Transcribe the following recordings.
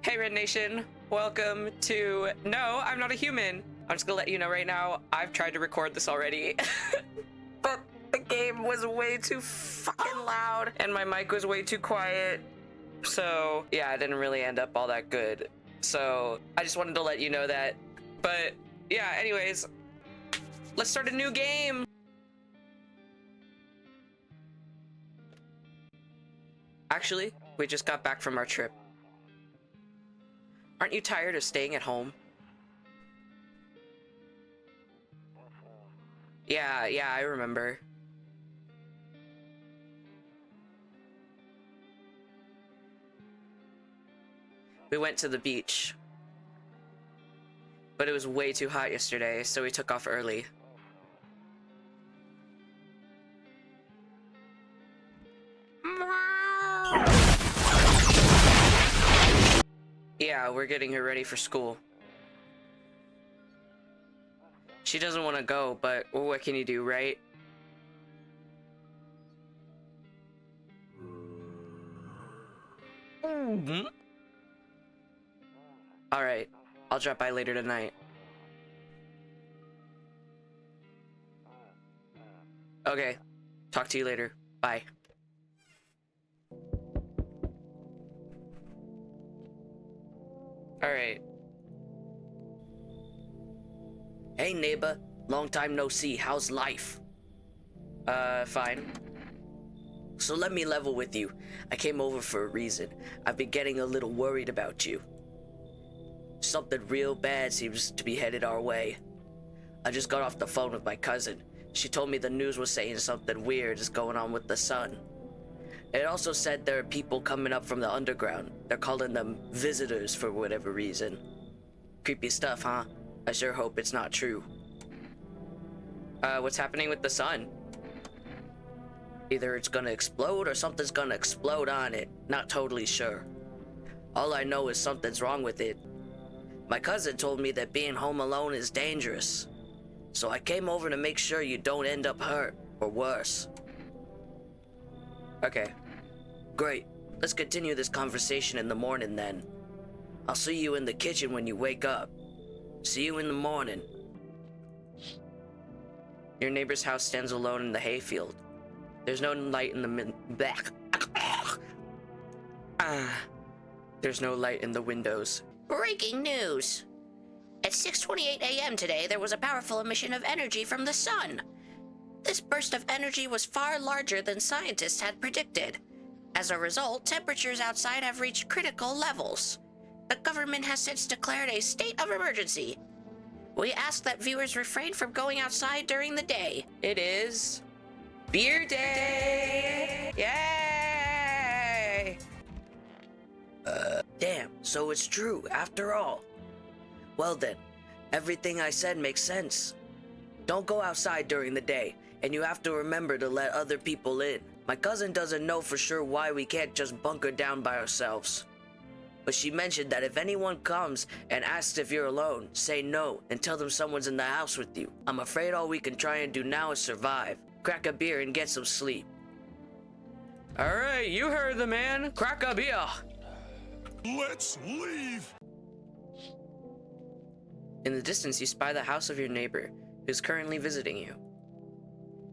Hey Red Nation, welcome to No, I'm Not a Human. I'm just gonna let you know right now, I've tried to record this already, but the game was way too fucking loud and my mic was way too quiet. So yeah, it didn't really end up all that good. So I just wanted to let you know that. But yeah, anyways, let's start a new game. Actually, we just got back from our trip. Aren't you tired of staying at home? Yeah, I remember. We went to the beach. But it was way too hot yesterday, so we took off early. Yeah, we're getting her ready for school. She doesn't want to go, but what can you do, right? Alright, I'll drop by later tonight. Okay, talk to you later. Bye. Alright. Hey neighbor, long time no see, how's life? Fine. So let me level with you. I came over for a reason. I've been getting a little worried about you. Something real bad seems to be headed our way. I just got off the phone with my cousin. She told me the news was saying something weird is going on with the sun. It also said there are people coming up from the underground. They're calling them visitors for whatever reason. Creepy stuff, huh? I sure hope it's not true. What's happening with the sun? Either it's gonna explode or something's gonna explode on it. Not totally sure. All I know is something's wrong with it. My cousin told me that being home alone is dangerous. So I came over to make sure you don't end up hurt, or worse. Okay. Great. Let's continue this conversation in the morning then. I'll see you in the kitchen when you wake up. See you in the morning. Your neighbor's house stands alone in the hayfield. There's no light in the There's no light in the windows. Breaking news! At 6:28 a.m. today, there was a powerful emission of energy from the sun. This burst of energy was far larger than scientists had predicted. As a result, temperatures outside have reached critical levels. The government has since declared a state of emergency. We ask that viewers refrain from going outside during the day. It is Beer Day! Yay! Damn, so it's true, after all. Well then, everything I said makes sense. Don't go outside during the day, and you have to remember to let other people in. My cousin doesn't know for sure why we can't just bunker down by ourselves. But she mentioned that if anyone comes and asks if you're alone, say no and tell them someone's in the house with you. I'm afraid all we can try and do now is survive. Crack a beer and get some sleep. Alright, you heard the man. Crack a beer. Let's leave! In the distance, you spy the house of your neighbor, who's currently visiting you.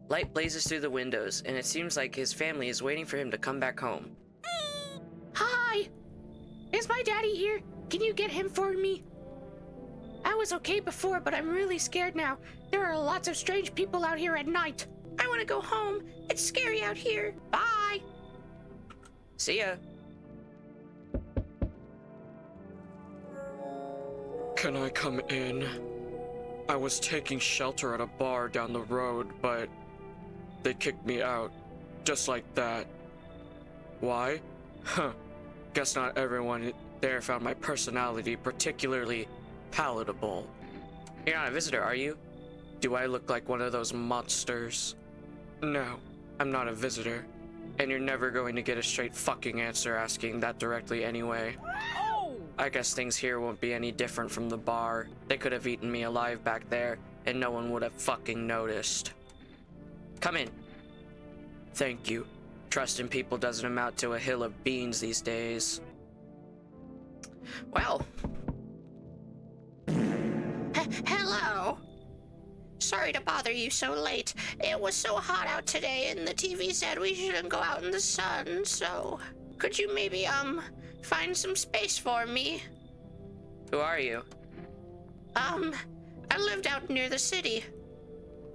Light blazes through the windows, and it seems like his family is waiting for him to come back home. Hi! Is my daddy here? Can you get him for me? I was okay before, but I'm really scared now. There are lots of strange people out here at night. I want to go home. It's scary out here. Bye! See ya. Can I come in? I was taking shelter at a bar down the road, but they kicked me out. Just like that. Why? Huh. Guess not everyone there found my personality particularly palatable. You're not a visitor, are you? Do I look like one of those monsters? No, I'm not a visitor. And you're never going to get a straight fucking answer asking that directly anyway. I guess things here won't be any different from the bar. They could have eaten me alive back there, and no one would have fucking noticed. Come in. Thank you. Trust in people doesn't amount to a hill of beans these days. Well. Hello. Sorry to bother you so late. It was so hot out today and the TV said we shouldn't go out in the sun, so could you maybe, find some space for me? Who are you? I lived out near the city.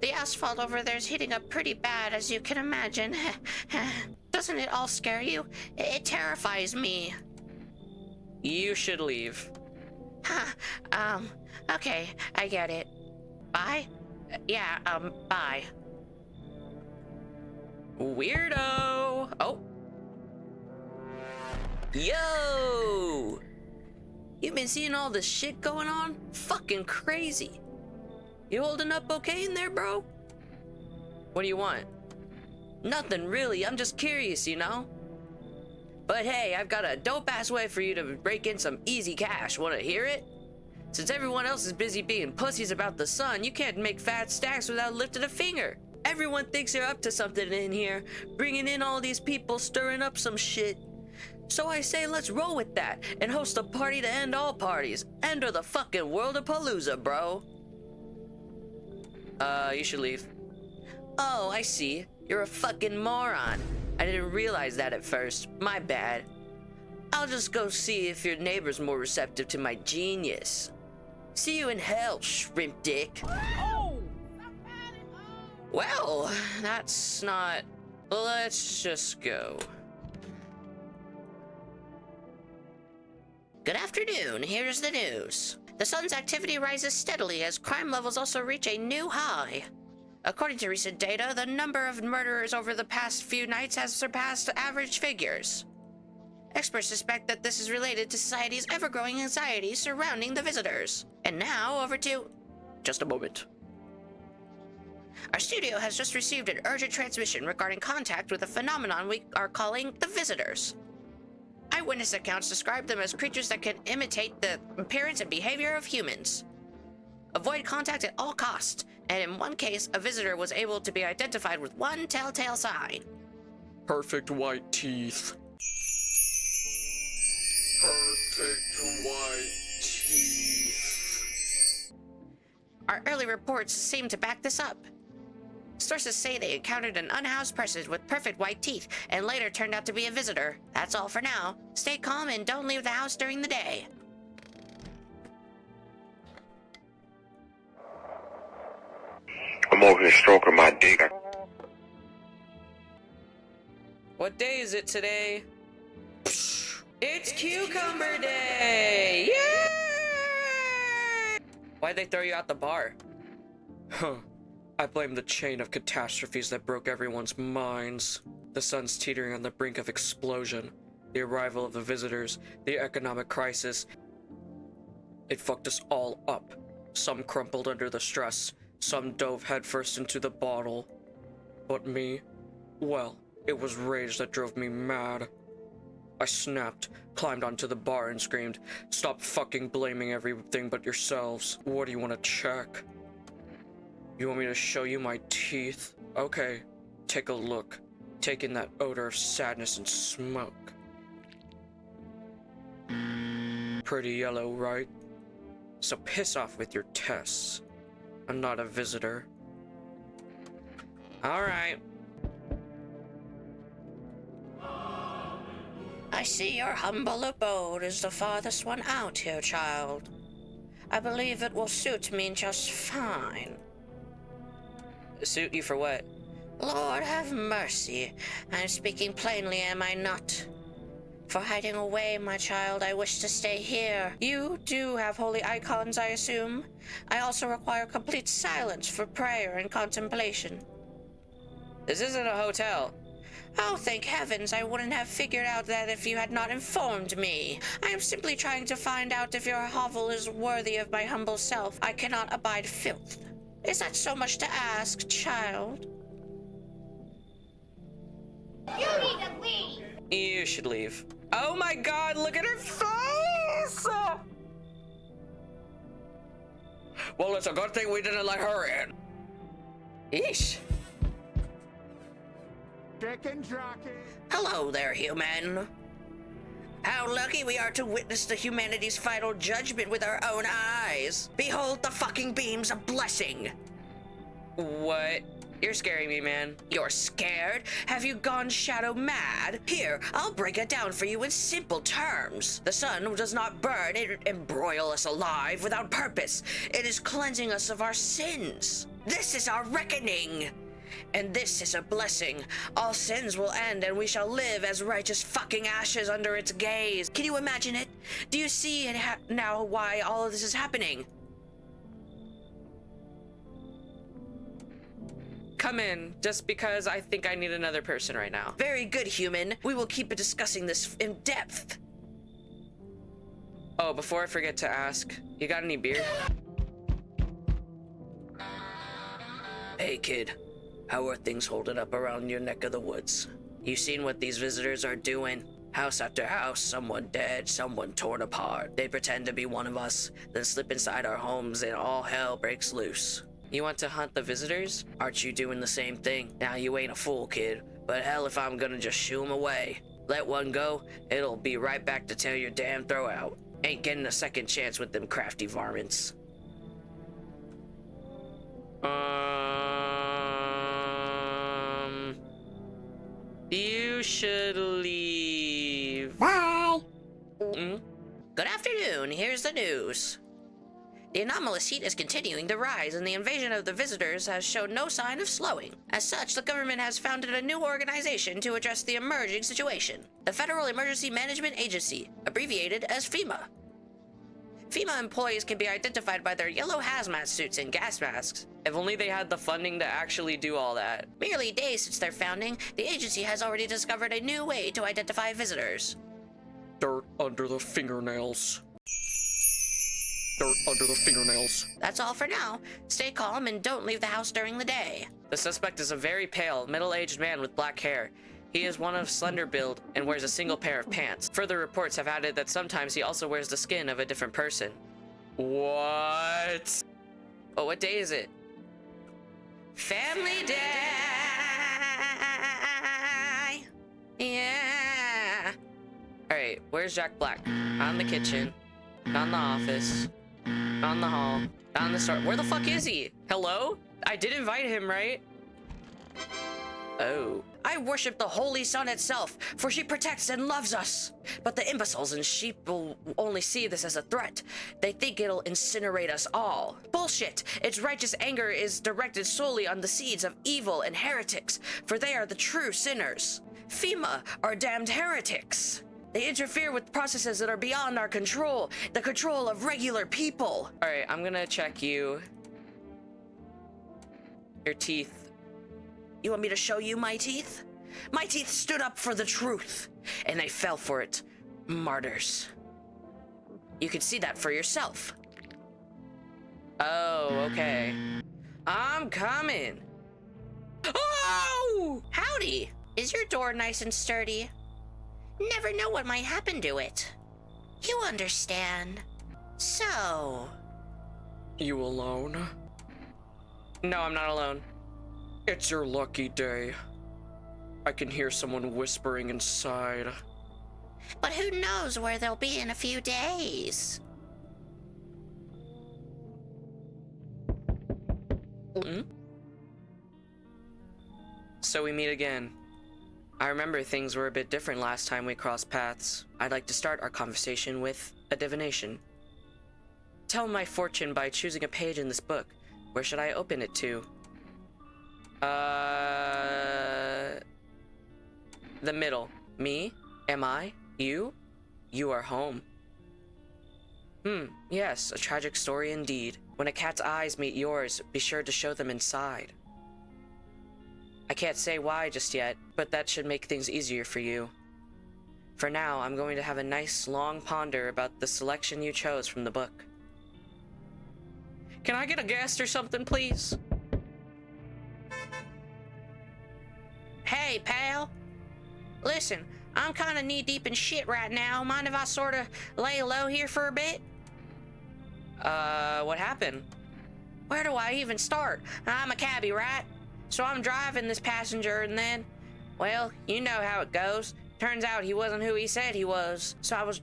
The asphalt over there's heating up pretty bad, as you can imagine. Doesn't it all scare you? It terrifies me. You should leave. Okay, I get it. Bye? Yeah, bye. Weirdo! Oh. Yo! You been seeing all this shit going on? Fucking crazy. You holding up okay in there, bro? What do you want? Nothing really, I'm just curious, you know? But hey, I've got a dope-ass way for you to break in some easy cash. Wanna hear it? Since everyone else is busy being pussies about the sun, you can't make fat stacks without lifting a finger. Everyone thinks you're up to something in here, bringing in all these people stirring up some shit. So I say let's roll with that and host a party to end all parties. Enter the fucking world of Palooza, bro. You should leave. Oh, I see. You're a fucking moron. I didn't realize that at first. My bad. I'll just go see if your neighbor's more receptive to my genius. See you in hell, shrimp dick. Well, that's not... Let's just go. Good afternoon, here's the news. The sun's activity rises steadily as crime levels also reach a new high. According to recent data, the number of murderers over the past few nights has surpassed average figures. Experts suspect that this is related to society's ever-growing anxiety surrounding the visitors. And now, over to... Just a moment. Our studio has just received an urgent transmission regarding contact with a phenomenon we are calling the visitors. Eyewitness accounts describe them as creatures that can imitate the appearance and behavior of humans. Avoid contact at all costs, and in one case, a visitor was able to be identified with one telltale sign. Perfect white teeth. Perfect white teeth. Our early reports seem to back this up. Sources say they encountered an unhoused person with perfect white teeth and later turned out to be a visitor. That's all for now. Stay calm and don't leave the house during the day. I'm over here stroking my dick. What day is it today? It's Cucumber Day! Yay! Why'd they throw you out the bar? Huh. I blame the chain of catastrophes that broke everyone's minds. The sun's teetering on the brink of explosion. The arrival of the visitors, the economic crisis. It fucked us all up. Some crumpled under the stress. Some dove headfirst into the bottle. But me? Well, it was rage that drove me mad. I snapped, climbed onto the bar and screamed, "Stop fucking blaming everything but yourselves. What do you want to check? You want me to show you my teeth? Okay, take a look. Take in that odor of sadness and smoke. Pretty yellow, right? So piss off with your tests. I'm not a visitor." Alright. I see your humble abode is the farthest one out here, child. I believe it will suit me just fine. Suit you for what? Lord have mercy. I'm speaking plainly, am I not? For hiding away, my child, I wish to stay here. You do have holy icons, I assume. I also require complete silence for prayer and contemplation. This isn't a hotel. Oh, thank heavens, I wouldn't have figured out that if you had not informed me. I am simply trying to find out if your hovel is worthy of my humble self. I cannot abide filth. Is that so much to ask, child? You need to leave! You should leave. Oh my god, look at her face! Well, it's a good thing we didn't let her in. Eesh. Hello there, human. How lucky we are to witness the humanity's final judgment with our own eyes. Behold the fucking beams of blessing. What? You're scaring me, man. You're scared? Have you gone shadow mad? Here, I'll break it down for you in simple terms. The sun does not burn and broil us alive without purpose. It is cleansing us of our sins. This is our reckoning. And this is a blessing. All sins will end and we shall live as righteous fucking ashes under its gaze. Can you imagine it? Do you see it now why all of this is happening? Come in, just because I think I need another person right now. Very good, human. We will keep discussing this in depth. Oh, before I forget to ask, you got any beer? Hey, kid. How are things holding up around your neck of the woods? You seen what these visitors are doing? House after house, someone dead, someone torn apart. They pretend to be one of us, then slip inside our homes and all hell breaks loose. You want to hunt the visitors? Aren't you doing the same thing? Now you ain't a fool, kid. But hell if I'm gonna just shoo 'em away. Let one go, it'll be right back to tear your damn throat out. Ain't getting a second chance with them crafty varmints. You should leave. Bye. Good afternoon, here's the news. The anomalous heat is continuing to rise, and the invasion of the visitors has shown no sign of slowing. As such, the government has founded a new organization to address the emerging situation: the Federal Emergency Management Agency, abbreviated as FEMA. FEMA employees can be identified by their yellow hazmat suits and gas masks. If only they had the funding to actually do all that. Merely days since their founding, the agency has already discovered a new way to identify visitors. Dirt under the fingernails. Dirt under the fingernails. That's all for now. Stay calm and don't leave the house during the day. The suspect is a very pale, middle-aged man with black hair. He is one of slender build and wears a single pair of pants. Further reports have added that sometimes he also wears the skin of a different person. What? Oh, what day is it? Family Day! Yeah! Alright, where's Jack Black? Not in the kitchen. Not in the office. Not in the hall. Not in the store. Where the fuck is he? Hello? I did invite him, right? Oh. I worship the Holy Sun itself, for she protects and loves us. But the imbeciles and sheep will only see this as a threat. They think it'll incinerate us all. Bullshit! Its righteous anger is directed solely on the seeds of evil and heretics, for they are the true sinners. FEMA are damned heretics. They interfere with processes that are beyond our control, the control of regular people. Alright, I'm gonna check you. Your teeth. You want me to show you my teeth? My teeth stood up for the truth, and they fell for it. Martyrs. You can see that for yourself. Oh, okay. I'm coming. Oh! Howdy! Is your door nice and sturdy? Never know what might happen to it. You understand. So... You alone? No, I'm not alone. It's your lucky day. I can hear someone whispering inside. But who knows where they'll be in a few days? So we meet again. I remember things were a bit different last time we crossed paths. I'd like to start our conversation with a divination. Tell my fortune by choosing a page in this book. Where should I open it to? The middle. Me? Am I? You? You are home. Yes, a tragic story indeed. When a cat's eyes meet yours, be sure to show them inside. I can't say why just yet, but that should make things easier for you. For now, I'm going to have a nice long ponder about the selection you chose from the book. Can I get a guest or something, please? Hey, pal. Listen, I'm kind of knee-deep in shit right now. Mind if I sort of lay low here for a bit? What happened? Where do I even start? I'm a cabbie, right? So I'm driving this passenger and then, well, you know how it goes. Turns out he wasn't who he said he was. So I was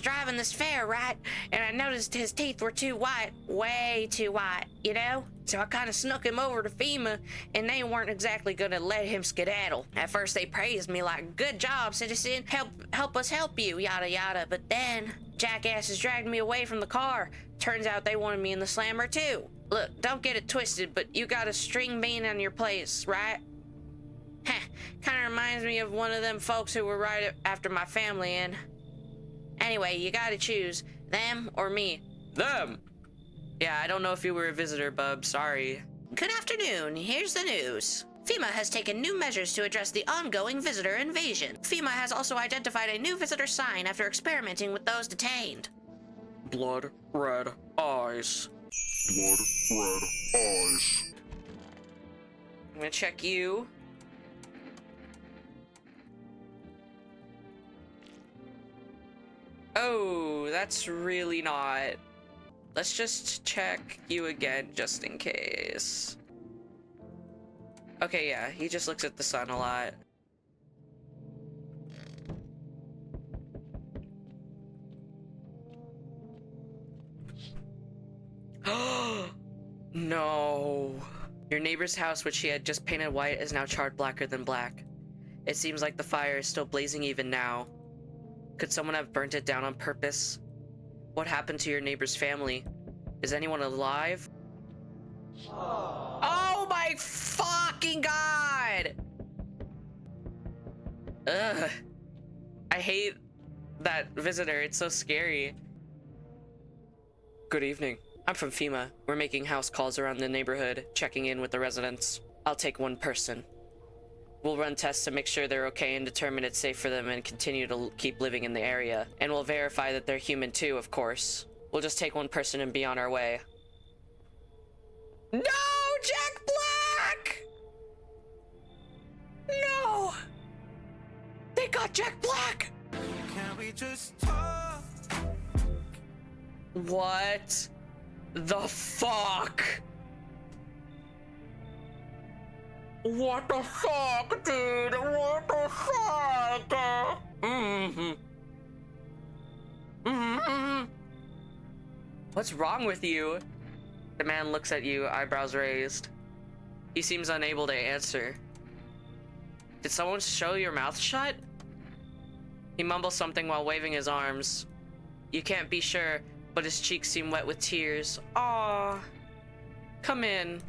driving this fair, right? And I noticed his teeth were too white, way too white, you know? So I kind of snuck him over to FEMA, and they weren't exactly gonna let him skedaddle. At first they praised me like, good job, citizen, help us help you, yada yada. But then, jackasses dragged me away from the car. Turns out they wanted me in the slammer too. Look, don't get it twisted, but you got a string bean on your place, right? Heh, kinda reminds me of one of them folks who were right after my family, and... Anyway, you gotta choose, them or me. Them! Yeah, I don't know if you were a visitor, bub, sorry. Good afternoon, here's the news. FEMA has taken new measures to address the ongoing visitor invasion. FEMA has also identified a new visitor sign after experimenting with those detained. Blood red eyes. Blood red eyes. I'm gonna check you. Oh, that's really not. Let's just check you again, just in case. Okay, yeah, he just looks at the sun a lot. No. Your neighbor's house, which she had just painted white, is now charred blacker than black. It seems like the fire is still blazing even now. Could someone have burnt it down on purpose? What happened to your neighbor's family? Is anyone alive? Oh my fucking god! Ugh. I hate that visitor, it's so scary. Good evening. I'm from FEMA. We're making house calls around the neighborhood, checking in with the residents. I'll take one person. We'll run tests to make sure they're okay and determine it's safe for them and continue to keep living in the area. And we'll verify that they're human too, of course. We'll just take one person and be on our way. No, Jack Black! No! They got Jack Black! Can we just talk? What the fuck? What the fuck, dude? What the fuck? What's wrong with you? The man looks at you, eyebrows raised. He seems unable to answer. Did someone show your mouth shut? He mumbles something while waving his arms. You can't be sure, but his cheeks seem wet with tears. Aww. Come in.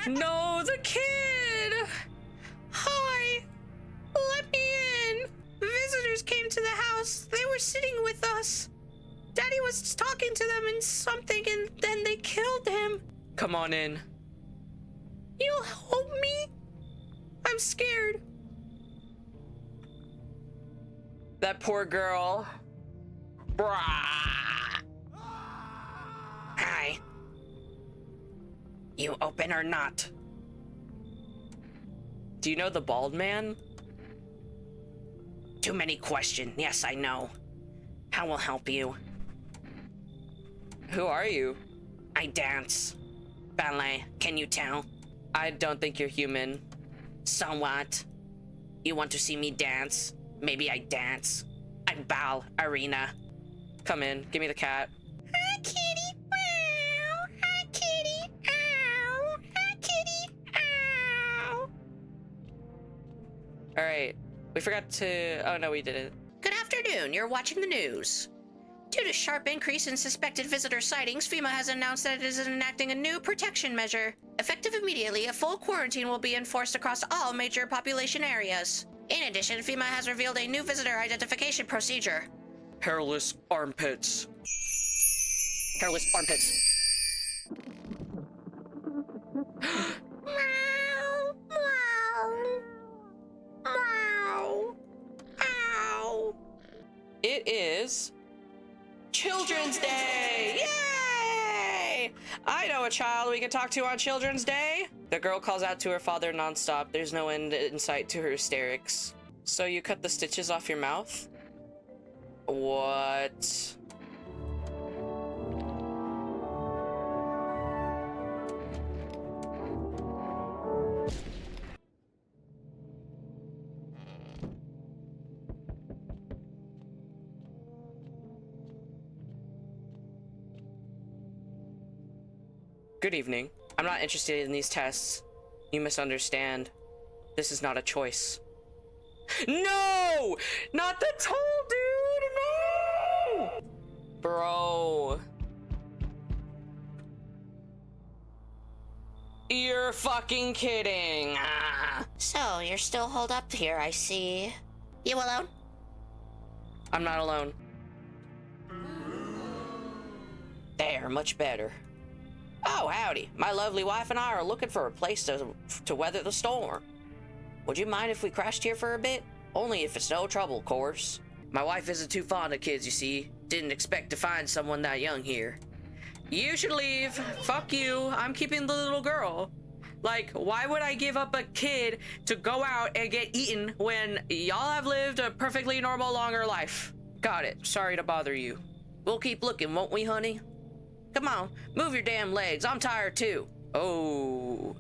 No, the kid! Hi! Let me in! Visitors came to the house. They were sitting with us. Daddy was talking to them and something, and then they killed him. Come on in. You'll help me? I'm scared. That poor girl. Brah. Hi. You open or not? Do you know the bald man? Too many questions. Yes, I know. How will help you? Who are you? I dance. Ballet, can you tell? I don't think you're human. So what? You want to see me dance? Maybe I dance. I bow, arena. Come in, give me the cat. Hi, kitty. Meow. Hi, kitty. Ow. Hi, kitty. Ow. All right, we forgot to, oh no, we didn't. Good afternoon, you're watching the news. Due to sharp increase in suspected visitor sightings, FEMA has announced that it is enacting a new protection measure. Effective immediately, a full quarantine will be enforced across all major population areas. In addition, FEMA has revealed a new visitor identification procedure. Hairless armpits. Hairless armpits. Meow. Meow. Meow. Ow! It is Children's Day! Yay! I know a child we can talk to on Children's Day. The girl calls out to her father nonstop. There's no end in sight to her hysterics. So you cut the stitches off your mouth? What? Good evening. I'm not interested in these tests. You misunderstand. This is not a choice. No! Not the toll, dude! No! Bro. You're fucking kidding. Ah. So, you're still holed up here, I see. You alone? I'm not alone. There, much better. Oh, howdy. My lovely wife and I are looking for a place to weather the storm. Would you mind if we crashed here for a bit? Only if it's no trouble, of course. My wife isn't too fond of kids, you see. Didn't expect to find someone that young here. You should leave. Fuck you. I'm keeping the little girl. Like, why would I give up a kid to go out and get eaten when y'all have lived a perfectly normal, longer life? Got it. Sorry to bother you. We'll keep looking, won't we, honey? Come on, move your damn legs. I'm tired too. Oh.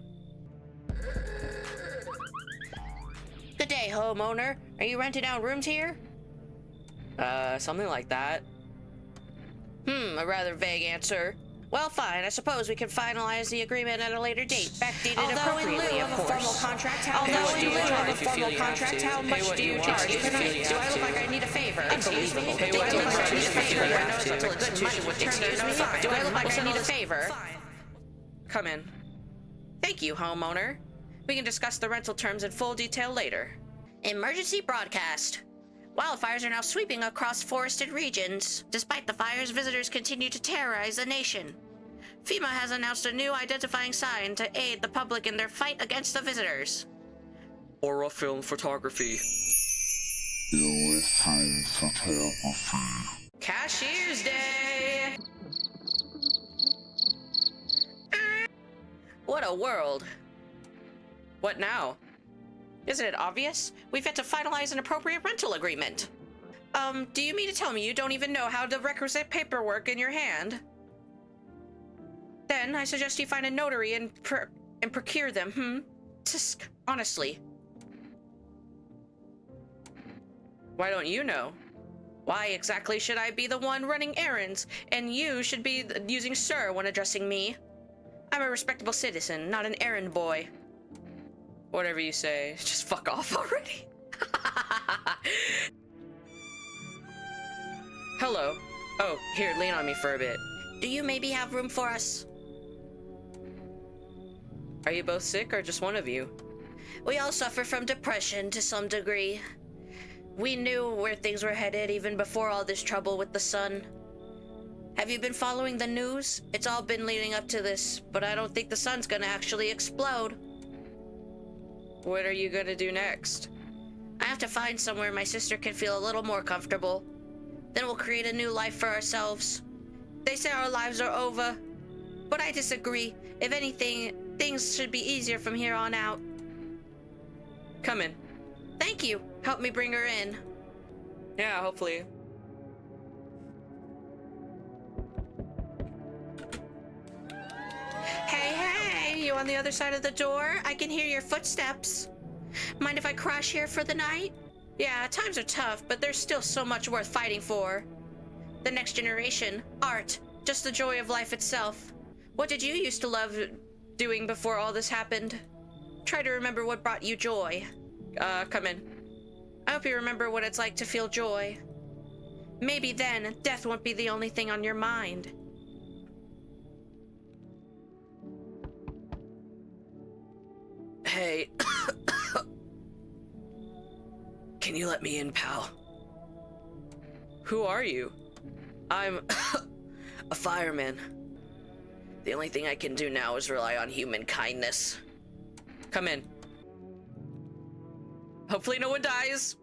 Good day, homeowner. Are you renting out rooms here? Something like that. A rather vague answer. Well, fine. I suppose we can finalize the agreement at a later date. Backdated appropriately, of course. Although in lieu of a formal contract, how much do you charge? Do I look like I need a favor? Excuse me. Do I look like I need a favor? I know it's a good money would turn. Do I look like I need a favor? Come in. Thank you, homeowner. We can discuss the rental terms in full detail later. Emergency broadcast. Wildfires are now sweeping across forested regions. Despite the fires, visitors continue to terrorize the nation. FEMA has announced a new identifying sign to aid the public in their fight against the visitors. Aura film photography. It time photography. Cashier's Day! What a world. What now? Isn't it obvious? We've yet to finalize an appropriate rental agreement. Do you mean to tell me you don't even know how the requisite paperwork in your hand? Then I suggest you find a notary and procure them, Tisk, honestly. Why don't you know? Why exactly should I be the one running errands, and you should be using sir when addressing me? I'm a respectable citizen, not an errand boy. Whatever you say. Just fuck off already. Hello. Oh, here, lean on me for a bit. Do you maybe have room for us? Are you both sick or just one of you? We all suffer from depression to some degree. We knew where things were headed even before all this trouble with the sun. Have you been following the news? It's all been leading up to this, but I don't think the sun's gonna actually explode. What are you gonna do next? I have to find somewhere my sister can feel a little more comfortable. Then we'll create a new life for ourselves. They say our lives are over, but I disagree. If anything, things should be easier from here on out. Come in. Thank you. Help me bring her in. Yeah, hopefully. Hey, you on the other side of the door? I can hear your footsteps. Mind if I crash here for the night? Yeah, times are tough, but there's still so much worth fighting for. The next generation, art, just the joy of life itself. What did you used to love doing before all this happened? Try to remember what brought you joy. Come in. I hope you remember what it's like to feel joy. Maybe then, death won't be the only thing on your mind. Hey. Can you let me in, pal? Who are you? I'm a fireman. The only thing I can do now is rely on human kindness. Come in. Hopefully no one dies.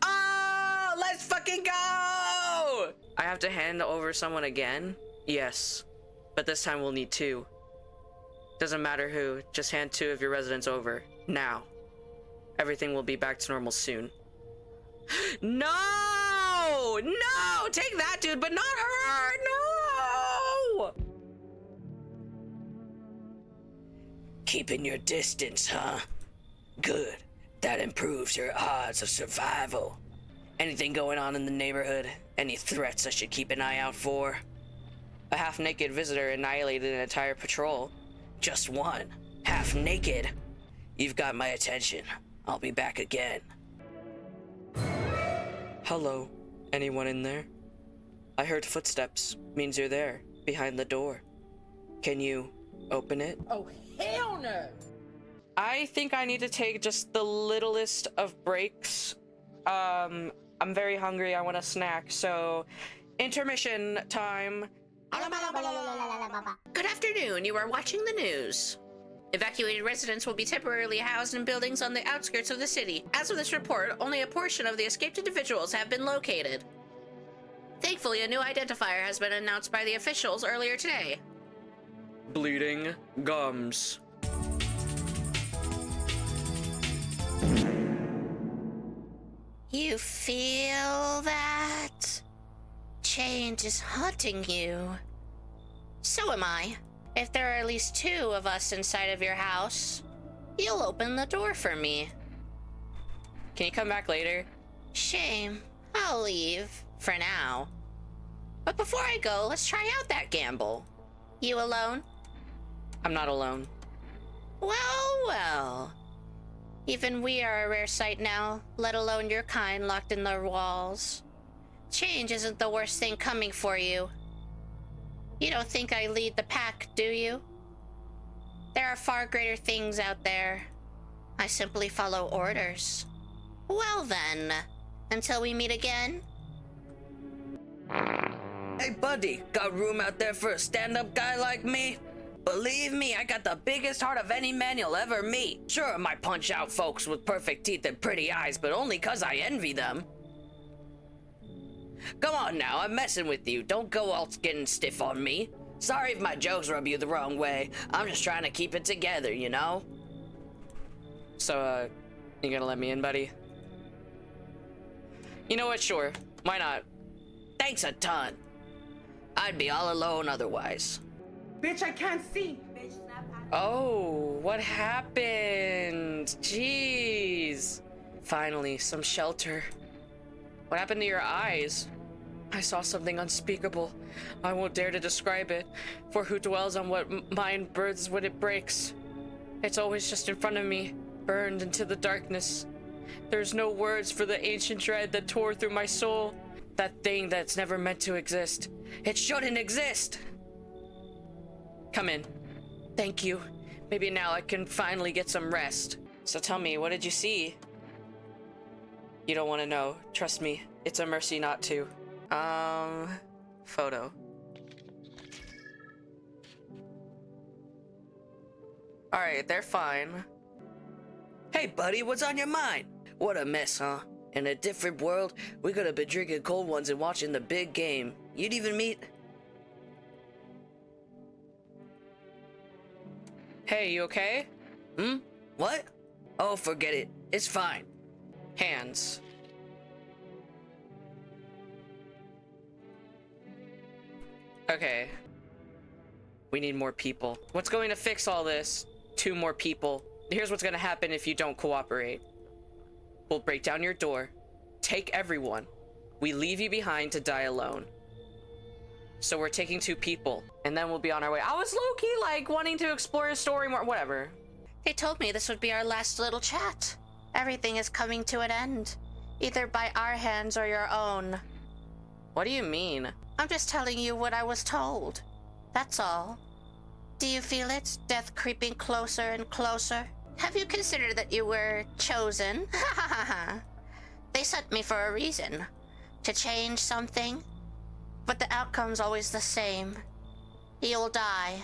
Oh, let's fucking go! I have to hand over someone again? Yes. But this time we'll need 2. Doesn't matter who, just hand 2 of your residents over. Now. Everything will be back to normal soon. No! No! Take that, dude, but not her! No! Keeping your distance, huh? Good. That improves your odds of survival. Anything going on in the neighborhood? Any threats I should keep an eye out for? A half-naked visitor annihilated an entire patrol. Just one. Half naked. You've got my attention. I'll be back again. Hello, anyone in there? I heard footsteps. Means you're there, behind the door. Can you open it? Oh, hell no! I think I need to take just the littlest of breaks. I'm very hungry. I want a snack. So, intermission time. Good afternoon. You are watching the news. Evacuated residents will be temporarily housed in buildings on the outskirts of the city. As of this report, only a portion of the escaped individuals have been located. Thankfully, a new identifier has been announced by the officials earlier today. Bleeding gums. You feel that? Change is haunting you. So am I. If there are at least 2 of us inside of your house, you'll open the door for me. Can you come back later? Shame. I'll leave, for now. But before I go, let's try out that gamble. You alone? I'm not alone. Well, well. Even we are a rare sight now, let alone your kind locked in their walls. Change isn't the worst thing coming for you. You don't think I lead the pack, do you? There are far greater things out there. I simply follow orders. Well then, until we meet again. Hey buddy, got room out there for a stand-up guy like me? Believe me, I got the biggest heart of any man you'll ever meet. Sure, I might punch out folks with perfect teeth and pretty eyes, but only 'cause I envy them. Come on now, I'm messing with you. Don't go all getting stiff on me. Sorry if my jokes rub you the wrong way. I'm just trying to keep it together, you know? So, you gonna let me in, buddy? You know what? Sure. Why not? Thanks a ton. I'd be all alone otherwise. Bitch, I can't see. Oh, what happened? Jeez. Finally, some shelter. What happened to your eyes? I saw something unspeakable. I won't dare to describe it, for who dwells on what mind burns when it breaks? It's always just in front of me, burned into the darkness. There's no words for the ancient dread that tore through my soul. That thing that's never meant to exist. It shouldn't exist! Come in. Thank you. Maybe now I can finally get some rest. So tell me, what did you see? You don't want to know. Trust me, it's a mercy not to. Photo. Alright, they're fine. Hey buddy, what's on your mind? What a mess, huh? In a different world, we could have been drinking cold ones and watching the big game. You'd even meet... Hey, you okay? What? Oh, forget it. It's fine. Hands. Okay. We need more people. What's going to fix all this? 2 more people. Here's what's gonna happen if you don't cooperate. We'll break down your door, take everyone. We leave you behind to die alone. So we're taking 2 people, and then we'll be on our way. I was low-key, like, wanting to explore his story more, whatever. They told me this would be our last little chat. Everything is coming to an end, either by our hands or your own. What do you mean? I'm just telling you what I was told. That's all. Do you feel it? Death creeping closer and closer? Have you considered that you were chosen? Ha ha ha ha. They sent me for a reason. To change something. But the outcome's always the same. You'll die.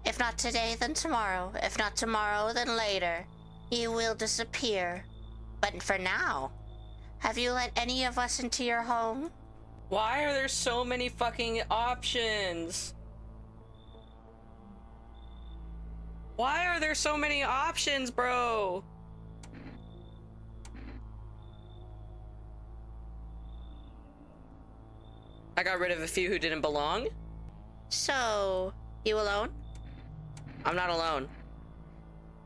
If not today, then tomorrow. If not tomorrow, then later. You will disappear. But for now, have you let any of us into your home? Why are there so many fucking options? Why are there so many options, bro? I got rid of a few who didn't belong. So, you alone? I'm not alone.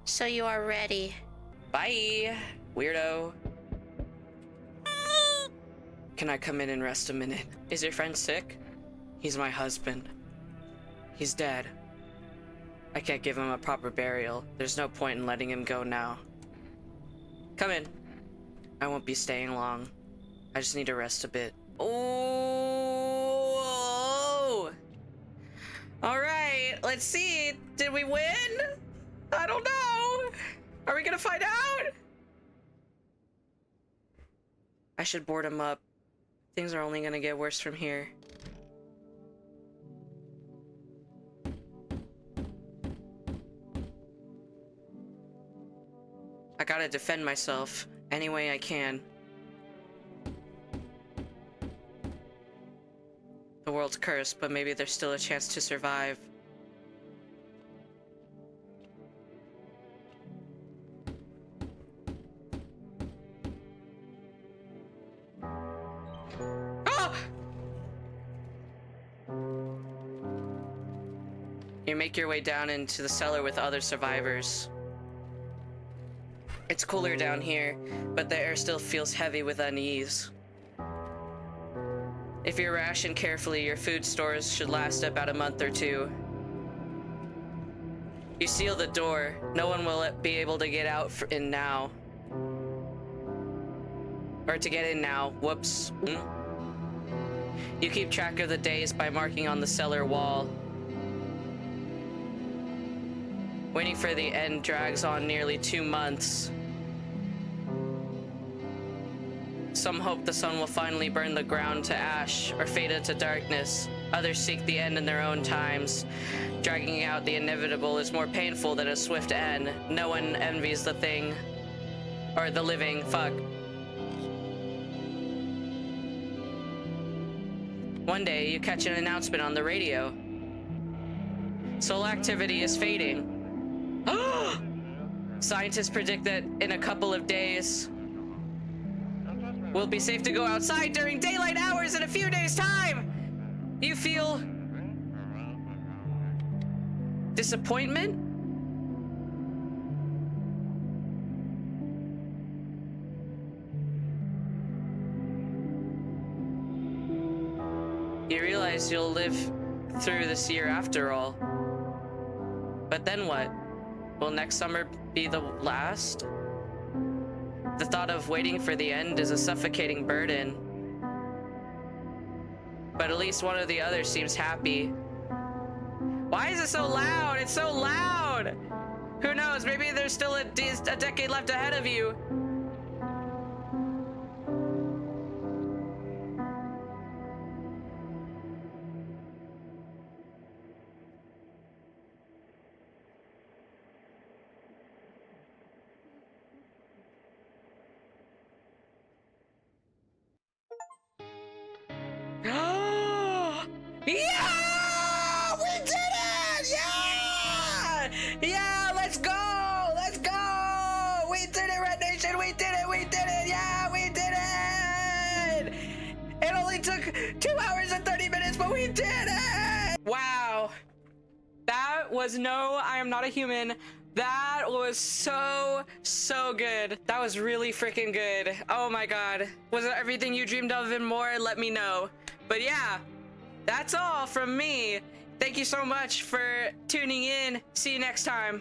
So you are ready. Bye, weirdo. Can I come in and rest a minute? Is your friend sick? He's my husband. He's dead. I can't give him a proper burial. There's no point in letting him go now. Come in. I won't be staying long. I just need to rest a bit. Oh! Alright, let's see. Did we win? I don't know. Are we gonna find out? I should board him up. Things are only gonna get worse from here. I gotta defend myself any way I can. The world's cursed, but maybe there's still a chance to survive. Ah! You make your way down into the cellar with other survivors. It's cooler down here, but the air still feels heavy with unease. If you ration carefully, your food stores should last about a month or two. You seal the door. No one will be able to get out in now. Or to get in now. Whoops. You keep track of the days by marking on the cellar wall. Waiting for the end drags on nearly 2 months. Some hope the sun will finally burn the ground to ash or fade into darkness. Others seek the end in their own times. Dragging out the inevitable is more painful than a swift end. No one envies the thing. Or the living, fuck. One day, you catch an announcement on the radio. Solar activity is fading. Scientists predict that in a couple of days, we'll be safe to go outside during daylight hours in a few days' time. You feel disappointment? You realize you'll live through this year after all. But then what? Will next summer be the last? The thought of waiting for the end is a suffocating burden. But at least one of the others seems happy. Why is it so loud? It's so loud! Who knows? Maybe there's still a decade left ahead of you. Yeah! We did it! Yeah! Yeah, let's go! Let's go! We did it, Red Nation! We did it! We did it! Yeah, we did it! It only took 2 hours and 30 minutes, but we did it! Wow. That was no, I am not a human. That was so good. That was really freaking good. Oh my god. Was it everything you dreamed of and more? Let me know. But yeah, that's all from me. Thank you so much for tuning in. See you next time.